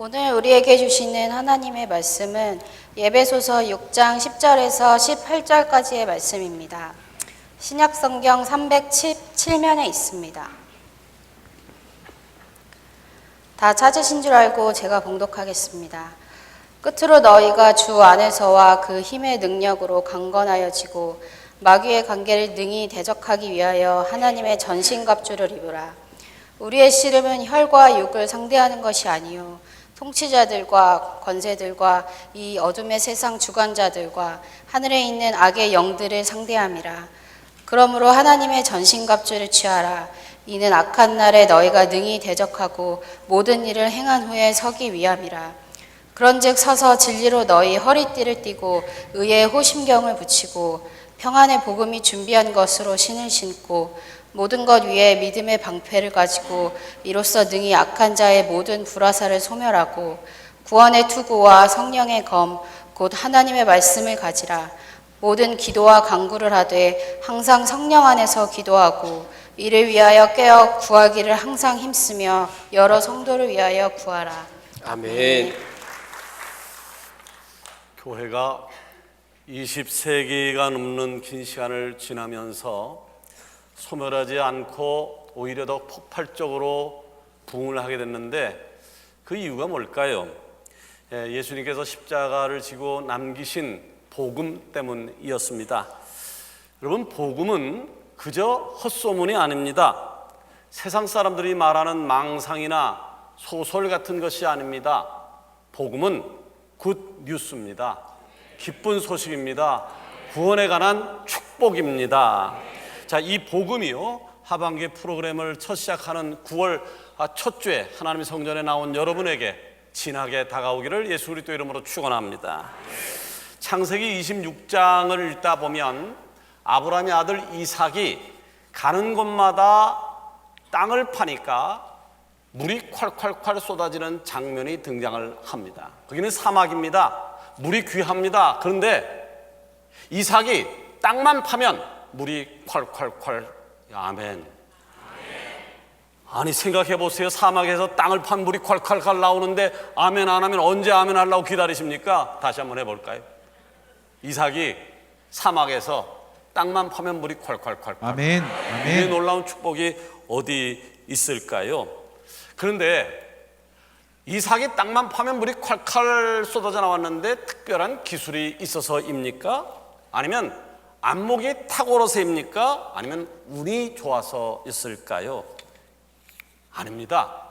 오늘 우리에게 주시는 하나님의 말씀은 에베소서 6장 10절에서 18절까지의 말씀입니다. 신약성경 317면에 있습니다. 다 찾으신 줄 알고 제가 봉독하겠습니다. 끝으로 너희가 주 안에서와 그 힘의 능력으로 강건하여지고 마귀의 관계를 능히 대적하기 위하여 하나님의 전신갑주를 입으라. 우리의 씨름은 혈과 육을 상대하는 것이 아니요 통치자들과 권세들과 이 어둠의 세상 주관자들과 하늘에 있는 악의 영들을 상대함이라. 그러므로 하나님의 전신갑주를 취하라. 이는 악한 날에 너희가 능히 대적하고 모든 일을 행한 후에 서기 위함이라. 그런즉 서서 진리로 너희 허리띠를 띠고 의의 호심경을 붙이고 평안의 복음이 준비한 것으로 신을 신고 모든 것 위에 믿음의 방패를 가지고 이로써 능히 악한 자의 모든 불화살을 소멸하고 구원의 투구와 성령의 검 곧 하나님의 말씀을 가지라. 모든 기도와 간구를 하되 항상 성령 안에서 기도하고 이를 위하여 깨어 구하기를 항상 힘쓰며 여러 성도를 위하여 구하라. 아멘. 교회가 20세기가 넘는 긴 시간을 지나면서 소멸하지 않고 오히려 더 폭발적으로 부흥을 하게 됐는데 그 이유가 뭘까요? 예수님께서 십자가를 지고 남기신 복음 때문이었습니다. 여러분, 복음은 그저 헛소문이 아닙니다. 세상 사람들이 말하는 망상이나 소설 같은 것이 아닙니다. 복음은 굿 뉴스입니다. 기쁜 소식입니다. 구원에 관한 축복입니다. 자, 이 복음이요, 하반기 프로그램을 첫 시작하는 9월 첫 주에 하나님의 성전에 나온 여러분에게 진하게 다가오기를 예수 그리스도 이름으로 축원합니다. 창세기 26장을 읽다 보면 아브라함의 아들 이삭이 가는 곳마다 땅을 파니까 물이 콸콸콸 쏟아지는 장면이 등장을 합니다. 거기는 사막입니다. 물이 귀합니다. 그런데 이삭이 땅만 파면 물이 콸콸콸. 아멘. 아니, 생각해 보세요. 사막에서 땅을 판 물이 콸콸콸 나오는데 아멘 안 하면 언제 아멘 하려고 기다리십니까? 다시 한번 해볼까요? 이삭이 사막에서 땅만 파면 물이 콸콸콸. 아멘. 이 놀라운 축복이 어디 있을까요? 그런데 이삭이 땅만 파면 물이 콸콸 쏟아져 나왔는데 특별한 기술이 있어서입니까? 아니면 안목이 탁월해서입니까? 아니면 운이 좋아서였을까요? 아닙니다.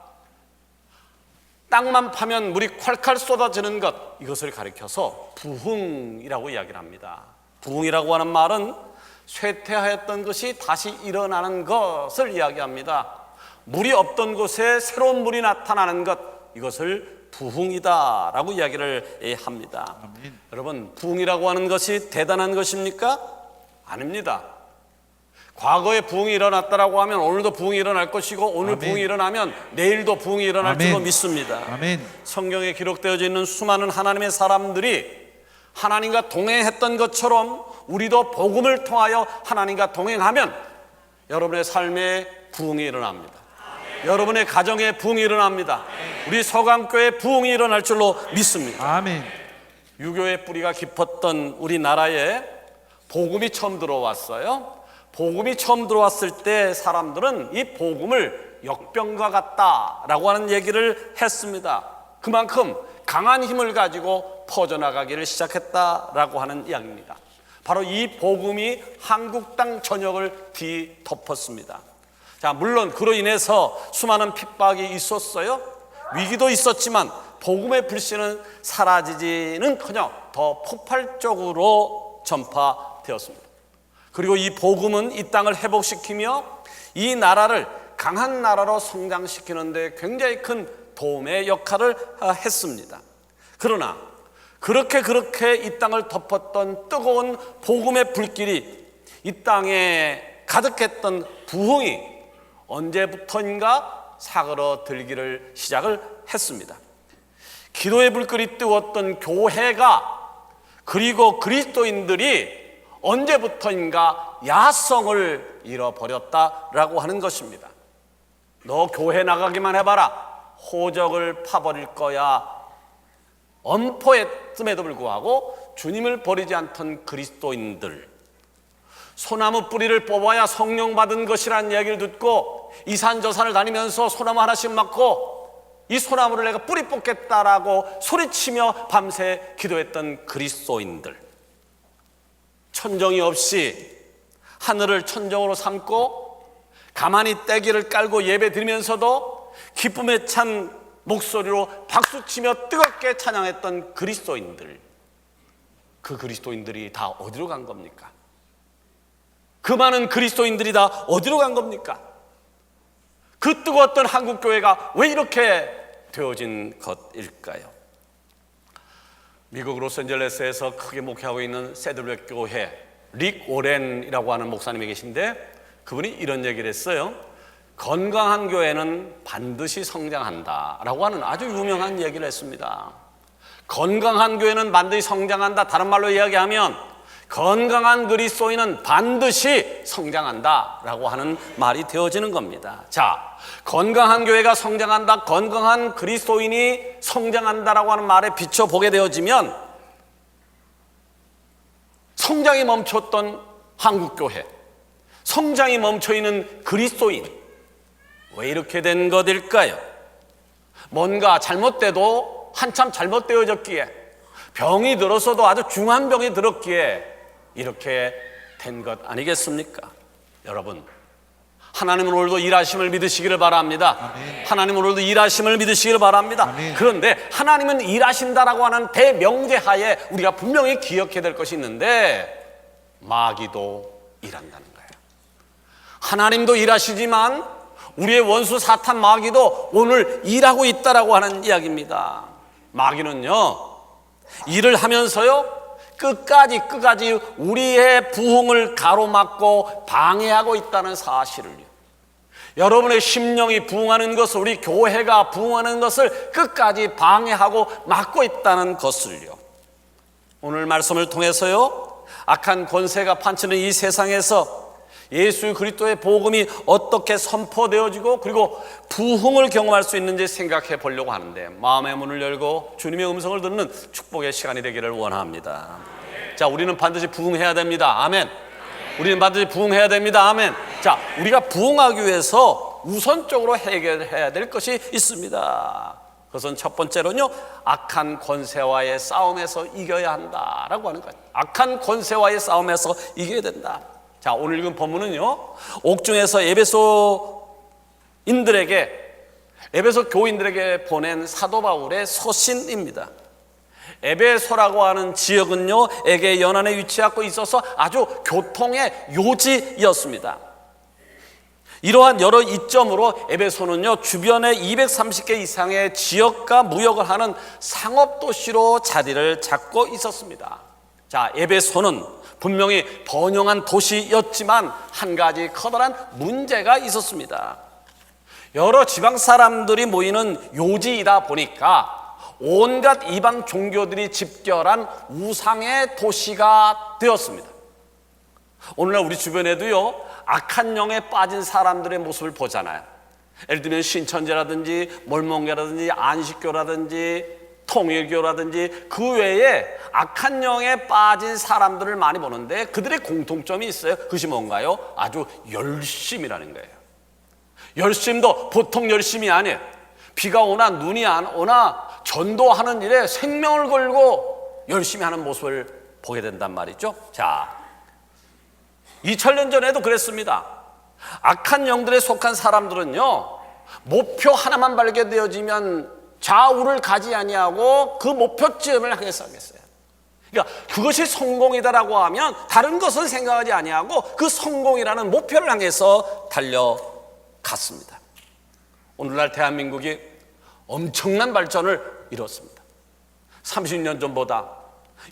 땅만 파면 물이 콸콸 쏟아지는 것, 이것을 가리켜서 부흥이라고 이야기를 합니다. 부흥이라고 하는 말은 쇠퇴하였던 것이 다시 일어나는 것을 이야기합니다. 물이 없던 곳에 새로운 물이 나타나는 것, 이것을 부흥이다라고 이야기를 합니다. 아멘. 여러분, 부흥이라고 하는 것이 대단한 것입니까? 아닙니다. 과거에 부흥이 일어났다라고 하면 오늘도 부흥이 일어날 것이고 오늘 아멘. 부흥이 일어나면 내일도 부흥이 일어날 아멘. 줄로 믿습니다. 아멘. 성경에 기록되어져 있는 수많은 하나님의 사람들이 하나님과 동행했던 것처럼 우리도 복음을 통하여 하나님과 동행하면 여러분의 삶에 부흥이 일어납니다. 여러분의 가정에 부흥이 일어납니다. 우리 서강교회 부흥이 일어날 줄로 믿습니다. 아멘. 유교의 뿌리가 깊었던 우리나라에 복음이 처음 들어왔어요. 복음이 처음 들어왔을 때 사람들은 이 복음을 역병과 같다라고 하는 얘기를 했습니다. 그만큼 강한 힘을 가지고 퍼져나가기를 시작했다라고 하는 이야기입니다. 바로 이 복음이 한국 땅 전역을 뒤덮었습니다. 자, 물론 그로 인해서 수많은 핍박이 있었어요. 위기도 있었지만 복음의 불씨는 사라지지는커녕 더 폭발적으로 전파되었습니다. 그리고 이 복음은 이 땅을 회복시키며 이 나라를 강한 나라로 성장시키는 데 굉장히 큰 도움의 역할을 했습니다. 그러나 그렇게 이 땅을 덮었던 뜨거운 복음의 불길이 이 땅에 가득했던 부흥이 언제부터인가 사그러들기를 시작을 했습니다. 기도의 불길이 뜨웠던 교회가 그리고 그리스도인들이 언제부터인가 야성을 잃어버렸다라고 하는 것입니다. 너 교회 나가기만 해봐라. 호적을 파버릴 거야 엄포했음에도 불구하고 주님을 버리지 않던 그리스도인들, 소나무 뿌리를 뽑아야 성령 받은 것이라는 이야기를 듣고 이 산 저 산을 다니면서 소나무 하나씩 맞고 이 소나무를 내가 뿌리 뽑겠다라고 소리치며 밤새 기도했던 그리스도인들, 천정이 없이 하늘을 천정으로 삼고 가만히 떼기를 깔고 예배 드리면서도 기쁨에 찬 목소리로 박수치며 뜨겁게 찬양했던 그리스도인들, 그 그리스도인들이 다 어디로 간 겁니까? 그 많은 그리스도인들이 다 어디로 간 겁니까? 그 뜨거웠던 한국교회가 왜 이렇게 되어진 것일까요? 미국 로스앤젤레스에서 크게 목회하고 있는 세들백 교회 릭 오렌이라고 하는 목사님이 계신데 그분이 이런 얘기를 했어요. 건강한 교회는 반드시 성장한다 라고 하는 아주 유명한 얘기를 했습니다. 건강한 교회는 반드시 성장한다, 다른 말로 이야기하면 건강한 그리스도인은 반드시 성장한다 라고 하는 말이 되어지는 겁니다. 자, 건강한 교회가 성장한다, 건강한 그리스도인이 성장한다라고 하는 말에 비춰보게 되어지면 성장이 멈췄던 한국교회, 성장이 멈춰있는 그리스도인, 왜 이렇게 된 것일까요? 뭔가 잘못돼도 한참 잘못되어졌기에, 병이 들어서도 아주 중한 병이 들었기에 이렇게 된 것 아니겠습니까? 여러분, 하나님은 오늘도 일하심을 믿으시기를 바랍니다. 아멘. 하나님은 오늘도 일하심을 믿으시기를 바랍니다. 아멘. 그런데 하나님은 일하신다라고 하는 대명제하에 우리가 분명히 기억해야 될 것이 있는데 마귀도 일한다는 거예요. 하나님도 일하시지만 우리의 원수 사탄 마귀도 오늘 일하고 있다라고 하는 이야기입니다. 마귀는요, 일을 하면서요 끝까지 우리의 부흥을 가로막고 방해하고 있다는 사실을요, 여러분의 심령이 부흥하는 것을, 우리 교회가 부흥하는 것을 끝까지 방해하고 막고 있다는 것을요, 오늘 말씀을 통해서요 악한 권세가 판치는 이 세상에서 예수 그리스도의 복음이 어떻게 선포되어지고 그리고 부흥을 경험할 수 있는지 생각해 보려고 하는데, 마음의 문을 열고 주님의 음성을 듣는 축복의 시간이 되기를 원합니다. 자, 우리는 반드시 부흥해야 됩니다. 아멘. 우리는 반드시 부흥해야 됩니다. 아멘. 자, 우리가 부흥하기 위해서 우선적으로 해결해야 될 것이 있습니다. 그것은 첫 번째로는요, 악한 권세와의 싸움에서 이겨야 한다라고 하는 거예요. 악한 권세와의 싸움에서 이겨야 된다. 자, 오늘 읽은 본문은요, 옥중에서 에베소 교인들에게 보낸 사도 바울의 서신입니다. 에베소라고 하는 지역은요, 에게 연안에 위치하고 있어서 아주 교통의 요지였습니다. 이러한 여러 이점으로 에베소는요, 주변에 230개 이상의 지역과 무역을 하는 상업도시로 자리를 잡고 있었습니다. 자, 에베소는 분명히 번영한 도시였지만 한 가지 커다란 문제가 있었습니다. 여러 지방 사람들이 모이는 요지이다 보니까 온갖 이방 종교들이 집결한 우상의 도시가 되었습니다. 오늘날 우리 주변에도요, 악한 영에 빠진 사람들의 모습을 보잖아요. 예를 들면 신천지라든지 몰몬교라든지 안식교라든지 통일교라든지 그 외에 악한 영에 빠진 사람들을 많이 보는데 그들의 공통점이 있어요. 그것이 뭔가요? 아주 열심이라는 거예요. 열심도 보통 열심이 아니에요. 비가 오나 눈이 안 오나 전도하는 일에 생명을 걸고 열심히 하는 모습을 보게 된단 말이죠. 자, 2000년 전에도 그랬습니다. 악한 영들에 속한 사람들은요, 목표 하나만 발견되어지면 좌우를 가지 아니하고 그 목표점을 향해 서겠어요. 그러니까 그것이 성공이다라고 하면 다른 것을 생각하지 아니하고 그 성공이라는 목표를 향해서 달려갔습니다. 오늘날 대한민국이 엄청난 발전을 이뤘습니다. 30년 전보다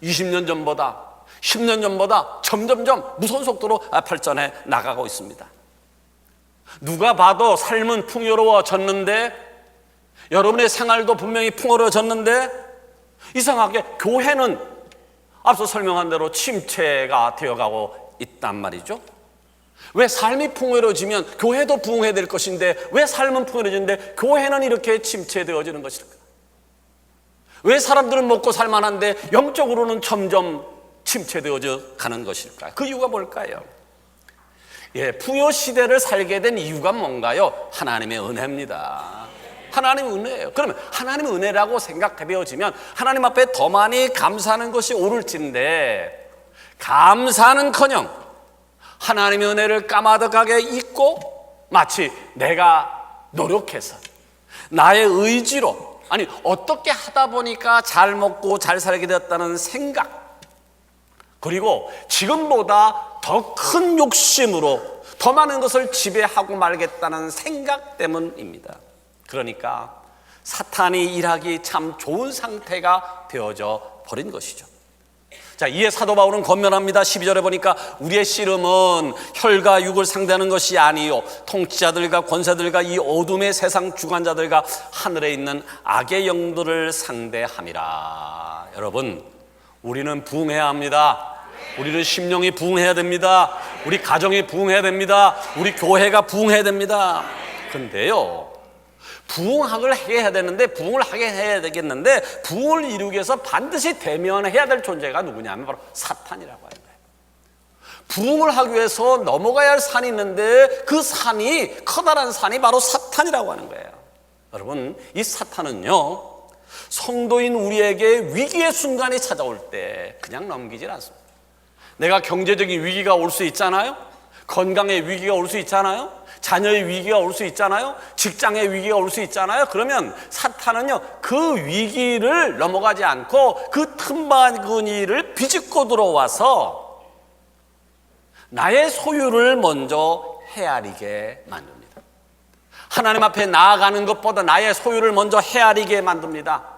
20년 전보다 10년 전보다 점점점 무서운 속도로 발전해 나가고 있습니다. 누가 봐도 삶은 풍요로워졌는데, 여러분의 생활도 분명히 풍요로워졌는데, 이상하게 교회는 앞서 설명한 대로 침체가 되어가고 있단 말이죠. 왜 삶이 풍요로워지면 교회도 부흥해야 될 것인데 왜 삶은 풍요로워지는데 교회는 이렇게 침체되어지는 것일까? 왜 사람들은 먹고 살만한데 영적으로는 점점 침체되어져 가는 것일까? 그 이유가 뭘까요? 풍요 시대를 살게 된 이유가 뭔가요? 하나님의 은혜입니다. 하나님의 은혜예요. 그러면 하나님의 은혜라고 생각되어지면 하나님 앞에 더 많이 감사하는 것이 옳을진데 감사는커녕 하나님의 은혜를 까마득하게 잊고 마치 내가 노력해서 나의 의지로 어떻게 하다 보니까 잘 먹고 잘 살게 되었다는 생각, 그리고 지금보다 더 큰 욕심으로 더 많은 것을 지배하고 말겠다는 생각 때문입니다. 그러니까 사탄이 일하기 참 좋은 상태가 되어져 버린 것이죠. 자, 이에 사도 바울은 권면합니다. 12절에 보니까 우리의 씨름은 혈과 육을 상대하는 것이 아니요 통치자들과 권세들과 이 어둠의 세상 주관자들과 하늘에 있는 악의 영들을 상대함이라. 여러분, 우리는 부흥해야 합니다. 우리는 심령이 부흥해야 됩니다. 우리 가정이 부흥해야 됩니다. 우리 교회가 부흥해야 됩니다. 그런데요, 부흥을 하게 해야 되는데 부흥을 하게 해야 되겠는데 부흥을 이루기 위해서 반드시 대면해야 될 존재가 누구냐면 바로 사탄이라고 하는 거예요. 부흥을 하기 위해서 넘어가야 할 산이 있는데 그 산이, 커다란 산이 바로 사탄이라고 하는 거예요. 여러분, 이 사탄은요, 성도인 우리에게 위기의 순간이 찾아올 때 그냥 넘기질 않습니다. 내가 경제적인 위기가 올 수 있잖아요. 건강의 위기가 올 수 있잖아요. 자녀의 위기가 올 수 있잖아요. 직장의 위기가 올 수 있잖아요. 그러면 사탄은요, 그 위기를 넘어가지 않고 그 틈바구니를 비집고 들어와서 나의 소유를 먼저 헤아리게 만듭니다. 하나님 앞에 나아가는 것보다 나의 소유를 먼저 헤아리게 만듭니다.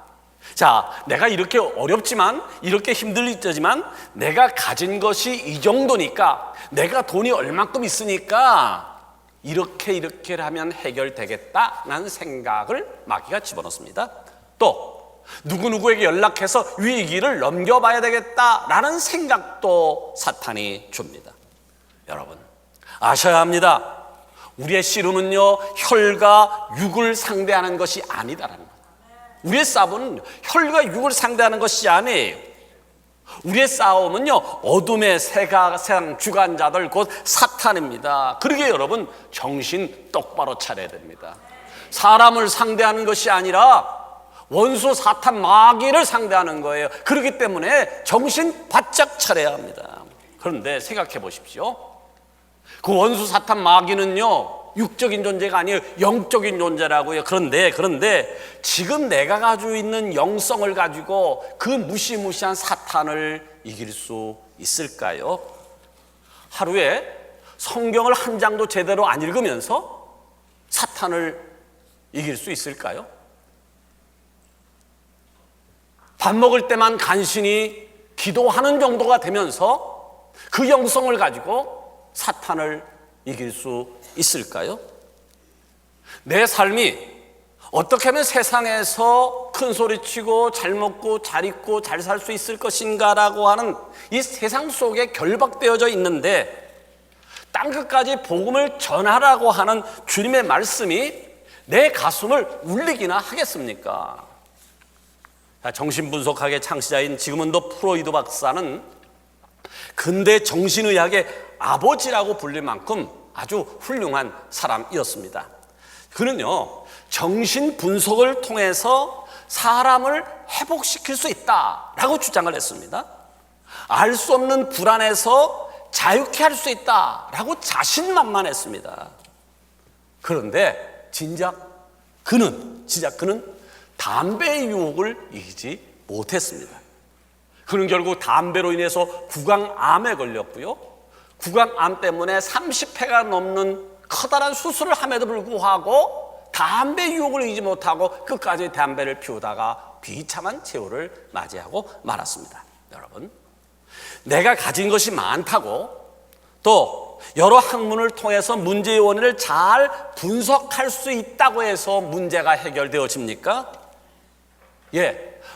자, 내가 이렇게 어렵지만, 이렇게 힘들지만 내가 가진 것이 이 정도니까, 내가 돈이 얼만큼 있으니까 이렇게 하면 해결되겠다라는 생각을 마귀가 집어넣습니다. 또 누구누구에게 연락해서 위기를 넘겨봐야 되겠다라는 생각도 사탄이 줍니다. 여러분, 아셔야 합니다. 우리의 씨름은요, 혈과 육을 상대하는 것이 아니다라는 거예요. 우리의 싸움은 혈과 육을 상대하는 것이 아니에요. 우리의 싸움은요, 어둠의 세상 주관자들 곧 사탄입니다. 그러게 여러분, 정신 똑바로 차려야 됩니다. 사람을 상대하는 것이 아니라 원수 사탄 마귀를 상대하는 거예요. 그렇기 때문에 정신 바짝 차려야 합니다. 그런데 생각해 보십시오. 그 원수 사탄 마귀는요, 육적인 존재가 아니에요. 영적인 존재라고요. 그런데 지금 내가 가지고 있는 영성을 가지고 그 무시무시한 사탄을 이길 수 있을까요? 하루에 성경을 한 장도 제대로 안 읽으면서 사탄을 이길 수 있을까요? 밥 먹을 때만 간신히 기도하는 정도가 되면서 그 영성을 가지고 사탄을 이길 수 있을까요? 내 삶이 어떻게 하면 세상에서 큰 소리치고 잘 먹고 잘 입고 잘 살 수 있을 것인가라고 하는 이 세상 속에 결박되어져 있는데 땅끝까지 복음을 전하라고 하는 주님의 말씀이 내 가슴을 울리기나 하겠습니까? 정신분석학의 창시자인 지그문드 프로이드 박사는 근대 정신의학의 아버지라고 불릴 만큼 아주 훌륭한 사람이었습니다. 그는요, 정신 분석을 통해서 사람을 회복시킬 수 있다라고 주장을 했습니다. 알 수 없는 불안에서 자유케 할 수 있다라고 자신만만했습니다. 그런데 그는 담배의 유혹을 이기지 못했습니다. 그는 결국 담배로 인해서 구강암에 걸렸고요. 구강암 때문에 30회가 넘는 커다란 수술을 함에도 불구하고 담배 유혹을 이기지 못하고 끝까지 담배를 피우다가 비참한 최후를 맞이하고 말았습니다. 여러분, 내가 가진 것이 많다고 또 여러 학문을 통해서 문제의 원인을 잘 분석할 수 있다고 해서 문제가 해결되어집니까?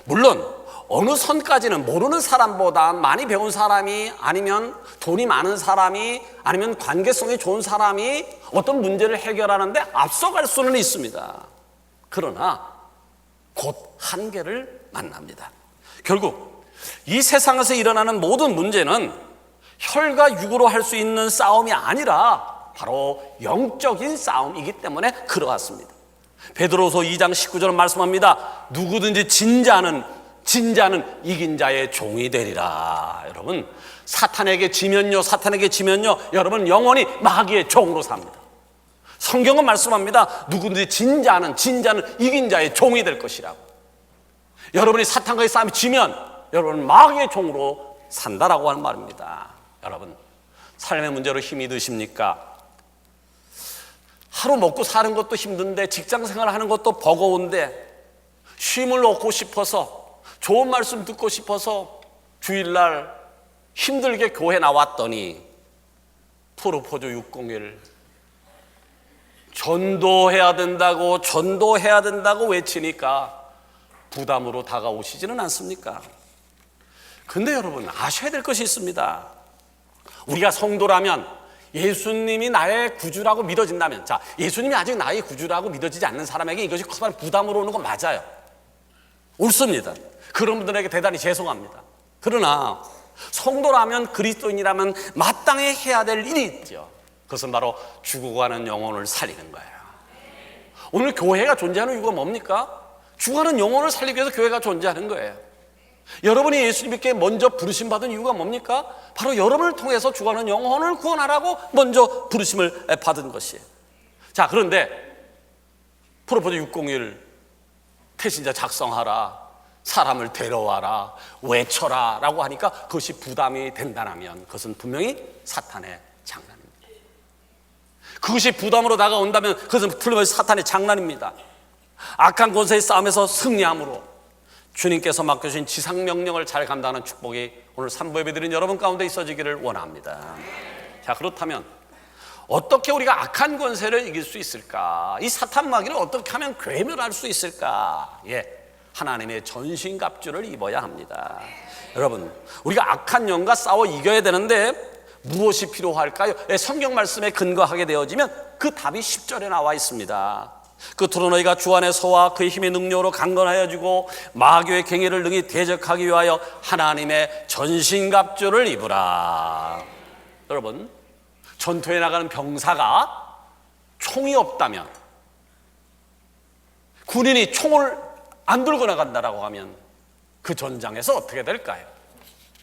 물론 어느 선까지는 모르는 사람보다 많이 배운 사람이, 아니면 돈이 많은 사람이, 아니면 관계성이 좋은 사람이 어떤 문제를 해결하는데 앞서갈 수는 있습니다. 그러나 곧 한계를 만납니다. 결국 이 세상에서 일어나는 모든 문제는 혈과 육으로 할 수 있는 싸움이 아니라 바로 영적인 싸움이기 때문에 그러했습니다. 베드로서 2장 19절은 말씀합니다. 누구든지 진자는 이긴 자의 종이 되리라. 여러분, 사탄에게 지면요 여러분 영원히 마귀의 종으로 삽니다. 성경은 말씀합니다. 누구든지 진자는 이긴 자의 종이 될 것이라고. 여러분이 사탄과의 싸움이 지면 여러분은 마귀의 종으로 산다라고 하는 말입니다. 여러분, 삶의 문제로 힘이 드십니까? 하루 먹고 사는 것도 힘든데, 직장 생활하는 것도 버거운데, 쉼을 얻고 싶어서, 좋은 말씀 듣고 싶어서 주일날 힘들게 교회 나왔더니 프로포즈 601 전도해야 된다고 외치니까 부담으로 다가오시지는 않습니까? 근데 여러분, 아셔야 될 것이 있습니다. 우리가 성도라면, 예수님이 나의 구주라고 믿어진다면, 자, 예수님이 아직 나의 구주라고 믿어지지 않는 사람에게 이것이 커다란 부담으로 오는 건 맞아요. 옳습니다. 그런 분들에게 대단히 죄송합니다. 그러나 성도라면, 그리스도인이라면 마땅히 해야 될 일이 있죠. 그것은 바로 죽어가는 영혼을 살리는 거예요. 오늘 교회가 존재하는 이유가 뭡니까? 죽어가는 영혼을 살리기 위해서 교회가 존재하는 거예요. 여러분이 예수님께 먼저 부르심 받은 이유가 뭡니까? 바로 여러분을 통해서 죽어가는 영혼을 구원하라고 먼저 부르심을 받은 것이에요. 자, 그런데 프로포즈 601 태신자 작성하라, 사람을 데려와라, 외쳐라 라고 하니까 그것이 부담이 된다면 그것은 분명히 사탄의 장난입니다. 그것이 부담으로 다가온다면 그것은 틀림없이 사탄의 장난입니다. 악한 권세의 싸움에서 승리함으로 주님께서 맡겨주신 지상명령을 잘 감당하는 축복이 오늘 3부 예배드린 여러분 가운데 있어지기를 원합니다. 자, 그렇다면 어떻게 우리가 악한 권세를 이길 수 있을까? 이 사탄 마귀를 어떻게 하면 괴멸할 수 있을까? 하나님의 전신갑주를 입어야 합니다. 여러분, 우리가 악한 영과 싸워 이겨야 되는데 무엇이 필요할까요? 성경 말씀에 근거하게 되어지면 그 답이 10절에 나와 있습니다. 끝으로 너희가 주 안에서와 그의 힘의 능력으로 강건하여지고 마귀의 갱해를 능히 대적하기 위하여 하나님의 전신갑주를 입으라. 여러분, 전투에 나가는 병사가 총이 없다면, 군인이 총을 안 들고 나간다라고 하면 그 전장에서 어떻게 될까요?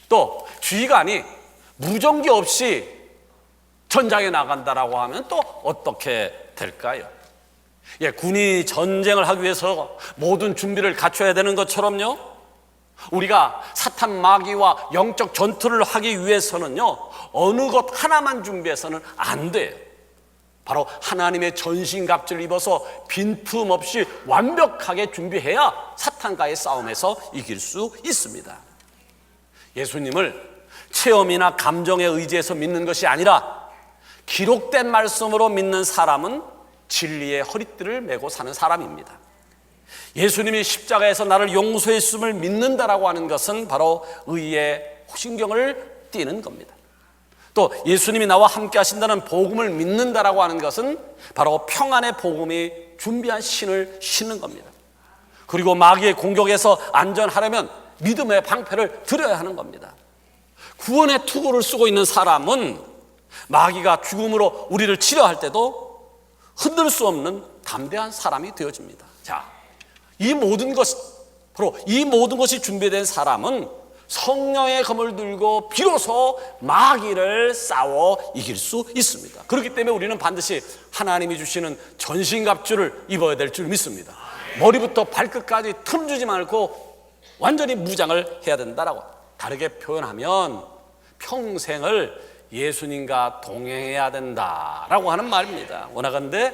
또 주의관이 무전기 없이 전장에 나간다라고 하면 또 어떻게 될까요? 군인이 전쟁을 하기 위해서 모든 준비를 갖춰야 되는 것처럼요, 우리가 사탄 마귀와 영적 전투를 하기 위해서는요, 어느 것 하나만 준비해서는 안 돼요. 바로 하나님의 전신갑주를 입어서 빈틈없이 완벽하게 준비해야 사탄과의 싸움에서 이길 수 있습니다. 예수님을 체험이나 감정에 의지해서 믿는 것이 아니라 기록된 말씀으로 믿는 사람은 진리의 허리띠를 메고 사는 사람입니다. 예수님이 십자가에서 나를 용서했음을 믿는다라고 하는 것은 바로 의의 신경을 띠는 겁니다. 또 예수님이 나와 함께 하신다는 복음을 믿는다라고 하는 것은 바로 평안의 복음이 준비한 신을 신는 겁니다. 그리고 마귀의 공격에서 안전하려면 믿음의 방패를 들어야 하는 겁니다. 구원의 투구를 쓰고 있는 사람은 마귀가 죽음으로 우리를 치려할 때도 흔들 수 없는 담대한 사람이 되어집니다. 자, 이 모든 것이 준비된 사람은 성령의 검을 들고 비로소 마귀를 싸워 이길 수 있습니다. 그렇기 때문에 우리는 반드시 하나님이 주시는 전신갑주를 입어야 될 줄 믿습니다. 머리부터 발끝까지 틈주지 말고 완전히 무장을 해야 된다라고. 다르게 표현하면 평생을 예수님과 동행해야 된다라고 하는 말입니다. 원하건대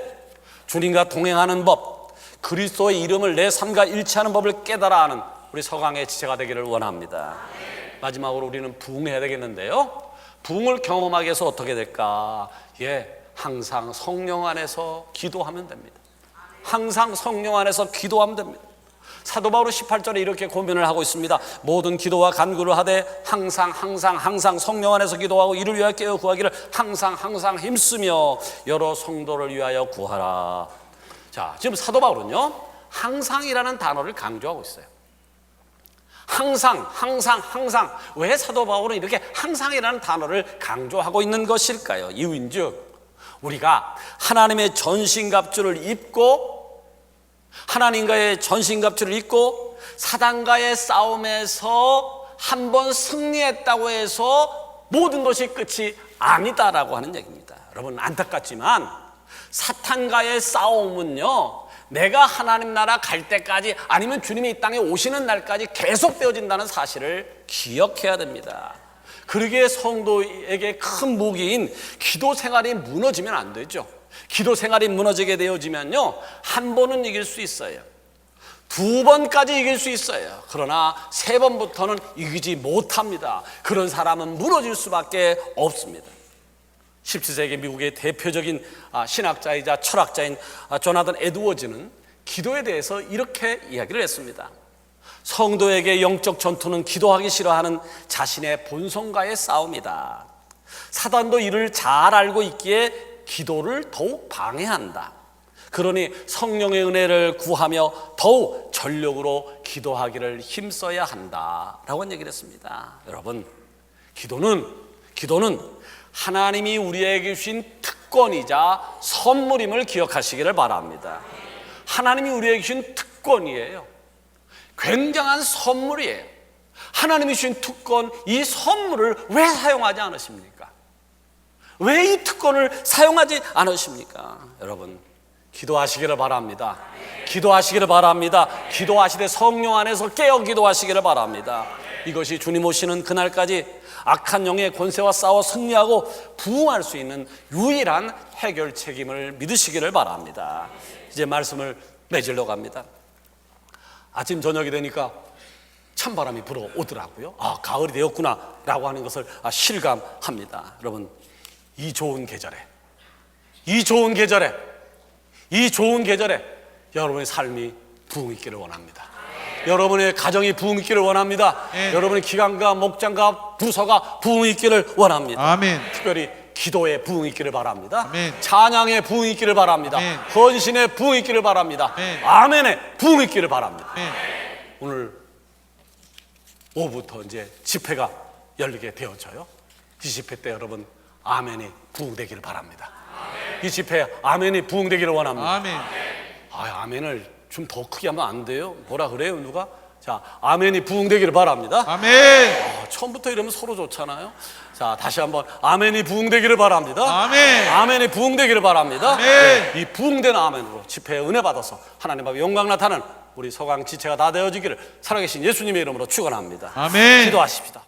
주님과 동행하는 법, 그리스도의 이름을 내 삶과 일치하는 법을 깨달아 하는 우리 서강의 지체가 되기를 원합니다. 마지막으로 우리는 부흥해야 되겠는데요, 부흥을 경험하기 위해서 어떻게 될까? 항상 성령 안에서 기도하면 됩니다. 항상 성령 안에서 기도하면 됩니다. 사도 바울은 18절에 이렇게 고민을 하고 있습니다. 모든 기도와 간구를 하되 항상 성령 안에서 기도하고 이를 위하여 깨어 구하기를 항상 힘쓰며 여러 성도를 위하여 구하라. 자, 지금 사도 바울은요, 항상이라는 단어를 강조하고 있어요. 항상. 왜 사도 바울은 이렇게 항상이라는 단어를 강조하고 있는 것일까요? 이유인즉 우리가 하나님의 전신갑주를 입고 하나님과의 전신갑주를 입고 사단과의 싸움에서 한 번 승리했다고 해서 모든 것이 끝이 아니다라고 하는 얘기입니다. 여러분, 안타깝지만 사탄과의 싸움은요, 내가 하나님 나라 갈 때까지 아니면 주님이 이 땅에 오시는 날까지 계속되어진다는 사실을 기억해야 됩니다. 그러기에 성도에게 큰 무기인 기도 생활이 무너지면 안 되죠. 기도 생활이 무너지게 되어지면요, 한 번은 이길 수 있어요. 두 번까지 이길 수 있어요. 그러나 세 번부터는 이기지 못합니다. 그런 사람은 무너질 수밖에 없습니다. 17세기 미국의 대표적인 신학자이자 철학자인 조나단 에드워즈는 기도에 대해서 이렇게 이야기를 했습니다. 성도에게 영적 전투는 기도하기 싫어하는 자신의 본성과의 싸움이다. 사단도 이를 잘 알고 있기에 기도를 더욱 방해한다. 그러니 성령의 은혜를 구하며 더욱 전력으로 기도하기를 힘써야 한다라고 얘기를 했습니다. 여러분, 기도는 하나님이 우리에게 주신 특권이자 선물임을 기억하시기를 바랍니다. 하나님이 우리에게 주신 특권이에요. 굉장한 선물이에요. 하나님이 주신 특권, 이 선물을 왜 사용하지 않으십니까? 왜 이 특권을 사용하지 않으십니까? 여러분, 기도하시기를 바랍니다. 기도하시기를 바랍니다. 기도하시되 성령 안에서 깨어 기도하시기를 바랍니다. 이것이 주님 오시는 그날까지 악한 영의 권세와 싸워 승리하고 부흥할 수 있는 유일한 해결책임을 믿으시기를 바랍니다. 이제 말씀을 맺으러 갑니다. 아침 저녁이 되니까 찬바람이 불어오더라고요. 가을이 되었구나 라고 하는 것을 실감합니다. 여러분, 이 좋은 계절에 여러분의 삶이 부흥 있기를 원합니다. 여러분의 가정이 부흥 있기를 원합니다. 여러분의 기관과 목장과 부서가 부흥 있기를 원합니다. 아멘. 특별히 기도에 부흥 있기를 바랍니다. 아멘. 찬양에 부흥 있기를 바랍니다. 아멘. 헌신에 부흥 있기를 바랍니다. 아멘. 아멘에 부흥 있기를 바랍니다. 아멘. 오늘 오후부터 이제 집회가 열리게 되어져요. 이 집회 때 여러분 아멘이 부흥되기를 바랍니다. 이 집회 아멘이 부흥되기를 원합니다. 아멘. 아멘을 좀 더 크게 하면 안 돼요? 뭐라 그래요, 누가? 자, 아멘이 부흥되기를 바랍니다. 아멘. 처음부터 이러면 서로 좋잖아요. 자, 다시 한번 아멘이 부흥되기를 바랍니다. 아멘. 아멘이 부흥되기를 바랍니다. 아멘. 이 부흥된 아멘으로 집회에 은혜 받아서 하나님 앞에 영광 나타나는 우리 서강 지체가 다 되어지기를 살아계신 예수님의 이름으로 축원합니다. 아멘. 기도하십시다.